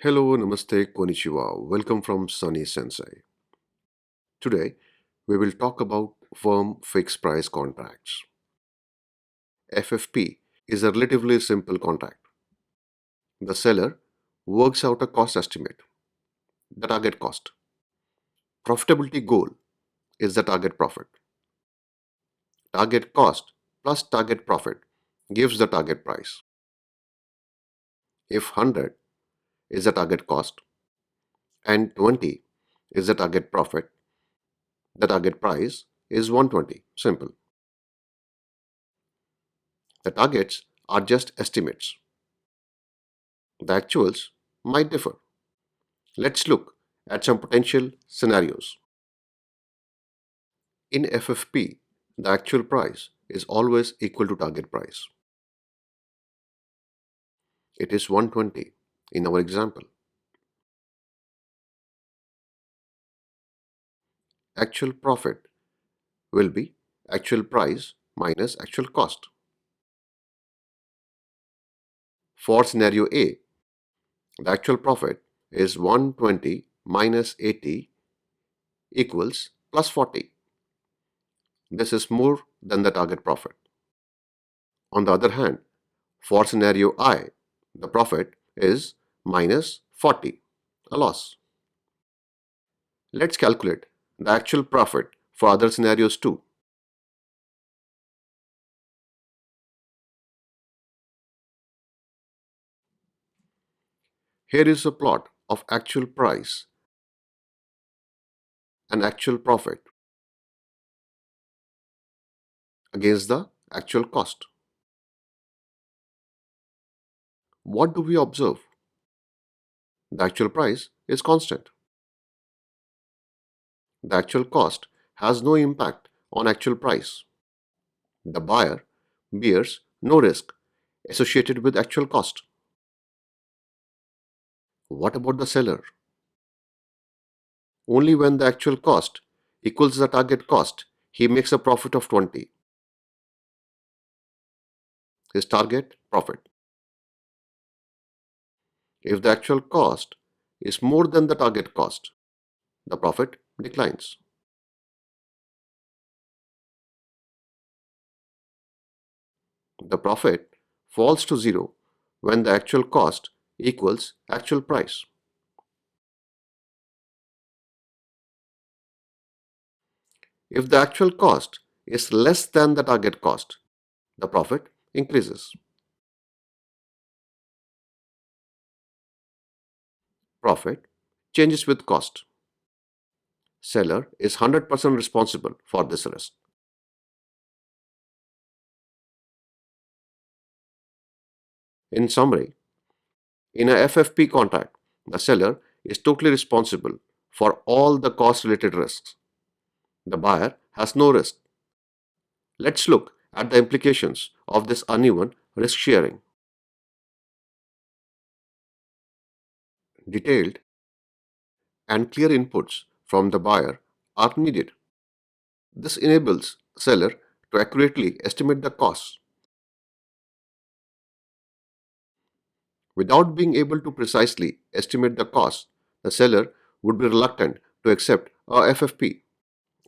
Hello, namaste, konnichiwa. Welcome from sunny Sensei. Today, we will talk about firm fixed price contracts. FFP is a relatively simple contract. The seller works out a cost estimate, the target cost. Profitability goal is the target profit. Target cost plus target profit gives the target price. If 100 is the target cost and 20 is the target profit, the target price is 120. Simple. The targets are just estimates. The actuals might differ. Let's look at some potential scenarios. In FFP, the actual price is always equal to target price. It is 120 in our example. Actual profit will be actual price minus actual cost. For scenario A, the actual profit is 120 minus 80 equals plus 40. This is more than the target profit. On the other hand, for scenario I, the profit is minus 40, a loss. Let's calculate the actual profit for other scenarios too. Here is a plot of actual price and actual profit against the actual cost. What do we observe? The actual price is constant. The actual cost has no impact on actual price. The buyer bears no risk associated with actual cost. What about the seller? Only when the actual cost equals the target cost, he makes a profit of 20. His target profit. If the actual cost is more than the target cost, the profit declines. The profit falls to zero when the actual cost equals actual price. If the actual cost is less than the target cost, the profit increases. Profit changes with cost. Seller is 100% responsible for this risk. In summary, in a FFP contract, the seller is totally responsible for all the cost-related risks. The buyer has no risk. Let's look at the implications of this uneven risk sharing. Detailed and clear inputs from the buyer are needed. This enables seller to accurately estimate the costs. Without being able to precisely estimate the cost, the seller would be reluctant to accept a FFP.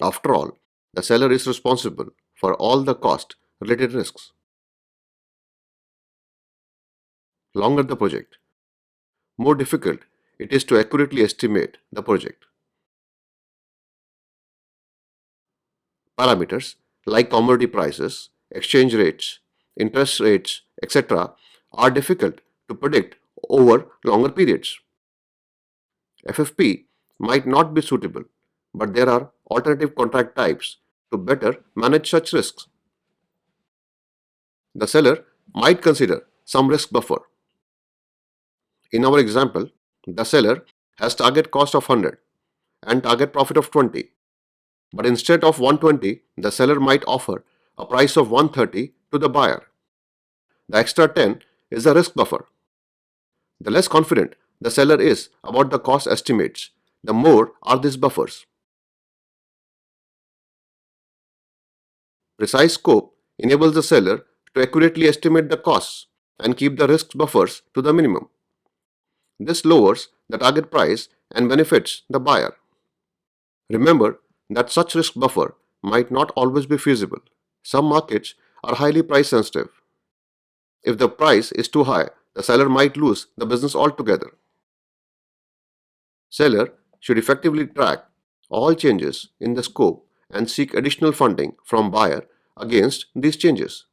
After all, the seller is responsible for all the cost-related risks. Longer the project, more difficult it is to accurately estimate the project. Parameters like commodity prices, exchange rates, interest rates, etc. are difficult to predict over longer periods. FFP might not be suitable, but there are alternative contract types to better manage such risks. The seller might consider some risk buffer. In our example, the seller has target cost of 100 and target profit of 20. But instead of 120, the seller might offer a price of 130 to the buyer. The extra 10 is the risk buffer. The less confident the seller is about the cost estimates, the more are these buffers. Precise scope enables the seller to accurately estimate the costs and keep the risk buffers to the minimum. This lowers the target price and benefits the buyer. Remember that such risk buffer might not always be feasible. Some markets are highly price sensitive. If the price is too high, the seller might lose the business altogether. Seller should effectively track all changes in the scope and seek additional funding from buyer against these changes.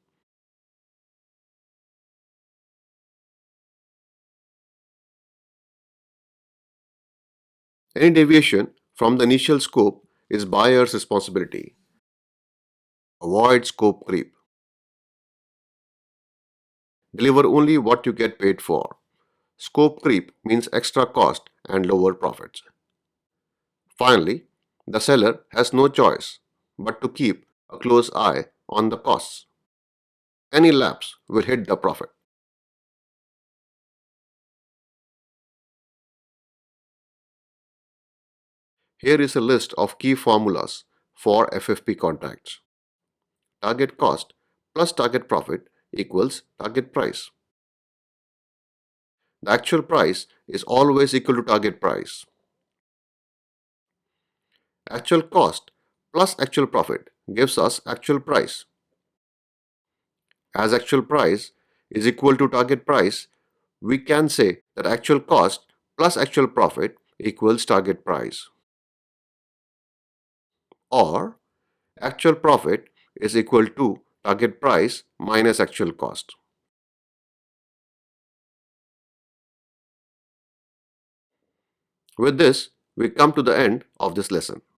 Any deviation from the initial scope is buyer's responsibility. Avoid scope creep. Deliver only what you get paid for. Scope creep means extra cost and lower profits. Finally, the seller has no choice but to keep a close eye on the costs. Any lapse will hit the profit. Here is a list of key formulas for FFP contracts. Target cost plus target profit equals target price. The actual price is always equal to target price. Actual cost plus actual profit gives us actual price. As actual price is equal to target price, we can say that actual cost plus actual profit equals target price. Or actual profit is equal to target price minus actual cost. With this, we come to the end of this lesson.